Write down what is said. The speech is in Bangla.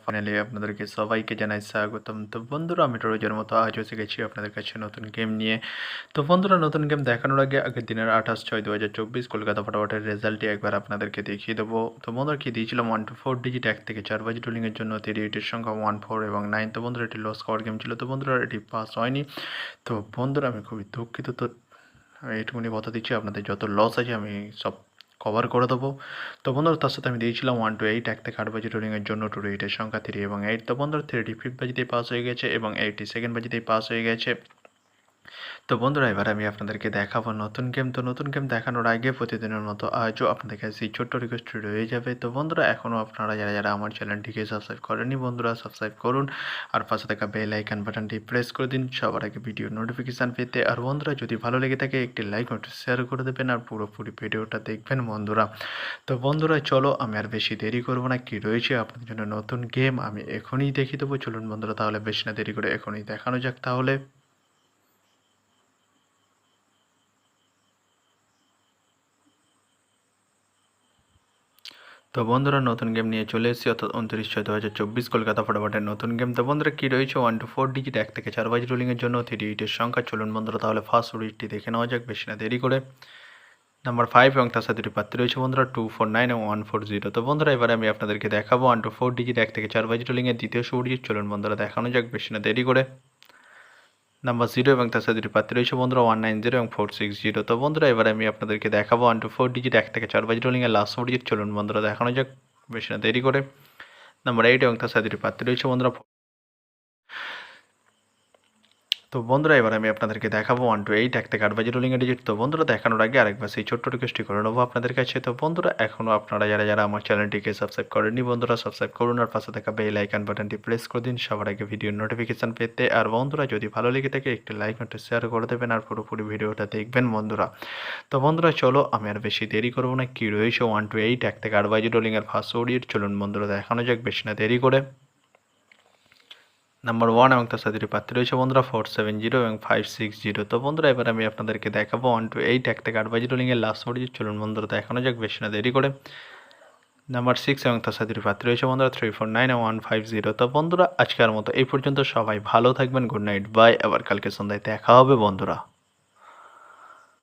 ফাইনালি আপনাদেরকে সবাইকে জানাই স্বাগতম। তো বন্ধুরা, আমি রোজের মতো আজও এসে গেছি আপনাদের কাছে নতুন গেম নিয়ে। তো বন্ধুরা, নতুন গেম দেখানোর আগে আগের দিনের 28/6/2024 কলকাতা ফটাফটের রেজাল্টটি একবার আপনাদেরকে দেখিয়ে দেবো। তো বন্ধুরা, কি দিয়েছিলাম 1 to 4 ডিজিট 1 থেকে 4 বাজি রোলিংয়ের জন্য 38-এর সংখ্যা 1, 4 এবং 9। তো বন্ধুরা, এটি লস খাওয়ার গেম ছিল। তো বন্ধুরা, এটি পাস হয়নি। তো বন্ধুরা, আমি খুবই দুঃখিত। তো আমি এইটুকুনি কথা দিচ্ছি, আপনাদের যত লস আছে আমি সব কভার করে দেবো। তো বন্ধুরা, তার সাথে আমি দিয়েছিলাম 1 to 8 1 থেকে 8 বাজি রোলিংয়ের জন্য 2 to 8-এর সংখ্যা 3 এবং 8। তো বন্ধুরা, 3 5th বাজিতেই পাস হয়ে গেছে এবং 8 সেকেন্ড বাজিতেই পাস হয়ে গেছে। তো বন্ধুরা, এবার আমি আপনাদেরকে দেখাবো নতুন গেম। তো নতুন গেম দেখানোর আগে প্রতিদিনের মতো আজও আপনাদের কাছে এই ছোট্ট রিকোয়েস্টটি রয়ে যাবে। তো বন্ধুরা, এখনও আপনারা যারা আমার চ্যানেলটিকে সাবস্ক্রাইব করেননি বন্ধুরা, সাবস্ক্রাইব করুন আর পাশে থাকা বেল আইকন বাটনটি প্রেস করে দিন সবার আগে ভিডিও নোটিফিকেশান পেতে। আর বন্ধুরা, যদি ভালো লেগে থাকে একটি লাইক ও একটু শেয়ার করে দেবেন আর পুরোপুরি ভিডিওটা দেখবেন বন্ধুরা। তো বন্ধুরা, চলো আমি আর বেশি দেরি করবো না, কি রয়েছে আপনাদের জন্য নতুন গেম আমি এখনই দেখিয়ে দেবো। চলুন বন্ধুরা, তাহলে বেশি না দেরি করে এখনই দেখানো যাক তাহলে। তো বন্ধুরা, নতুন গেম নিয়ে চলে এসেছি, অর্থাৎ 29/6/2024 কলকাতা ফটাফটের নতুন গেম। তো বন্ধুরা, কী রয়েছে 1 to 4 ডিজিট 1 থেকে 4 বাজি রোলিংয়ের জন্য 38-এর সংখ্যা। চলুন বন্ধুরা, তাহলে ফার্স্ট উইকটি দেখে নেওয়া যাক বেশি না দেরি করে। নাম্বার 5 এবং তার সাথে দুটি প্রার্থী রয়েছে বন্ধুরা 249 এবং 140। তো বন্ধুরা, এবারে আমি আপনাদেরকে দেখাবো 1 to 4 ডিজিট 1 থেকে 4 বাজি রোলিংয়ের দ্বিতীয় শুভ ডিজিট। চলুন বন্ধুরা, দেখানো যাক বেশি না দেরি করে। নাম্বার 0 এবং তার সাথে দুটি প্রার্থী রয়েছে বন্ধুরা 190 এবং 460। তো বন্ধুরা, এবারে আমি আপনাদেরকে দেখাবো 1 to 4 ডিজিট 1 থেকে 4 বাজি রোলিংয়ের লাস্ট শুভ ডিজিট। চলুন বন্ধুরা, দেখানো যাক বেশি না দেরি করে। নাম্বার 8 এবং তার সাথে দুটি প্রার্থী রয়েছে বন্ধুরা। তো বন্ধুরা, এবার আমি আপনাদেরকে দেখাবো 1 to 8 1 থেকে 8 বাজি রোলিংয়ের ডিজিট। তো বন্ধুরা, দেখানোর আগে আরেকবার সেই ছোট্ট রিকোয়েস্টটি করে নেবো আপনাদের কাছে। তো বন্ধুরা, এখনও আপনারা যারা আমার চ্যানেলটিকে সাবস্ক্রাইব করেননি বন্ধুরা, সাবস্ক্রাইব করুন আর পাশে থাকা বেল আইকন বাটনটি প্রেস করে দিন সবার আগে ভিডিওর নোটিফিকেশান পেতে। আর বন্ধুরা, যদি ভালো লেগে থাকে একটি লাইক একটু শেয়ার করে দেবেন আর পুরোপুরি ভিডিওটা দেখবেন বন্ধুরা। তো বন্ধুরা, চলো আমি আর বেশি দেরি করবো না, কি রয়েছে 1 to 8 1 থেকে 8 বাজি রোলিংয়ের ফার্স্ট ওডিট। চলুন বন্ধুরা, দেখানো যাক বেশি না দেরি করে। নাম্বার 1 এবং তার সাথে প্রার্থী রয়েছে বন্ধুরা 470 এবং 560। তো বন্ধুরা, এবার আমি আপনাদেরকে দেখাবো 1 to 8 1 থেকে 8 বাজি রোলিংয়ের লাস্ট ওডিট। চলুন বন্ধুরা, দেখানো যাক বেশি না দেরি করে। নাম্বার 6 এবং তার সাথে প্রার্থী রয়েছে বন্ধুরা 349 এবং 150। তো বন্ধুরা, আজকের মতো এই পর্যন্ত। সবাই ভালো থাকবেন, গুড নাইট, বাই। আবার কালকে সন্ধ্যায় দেখা হবে বন্ধুরা।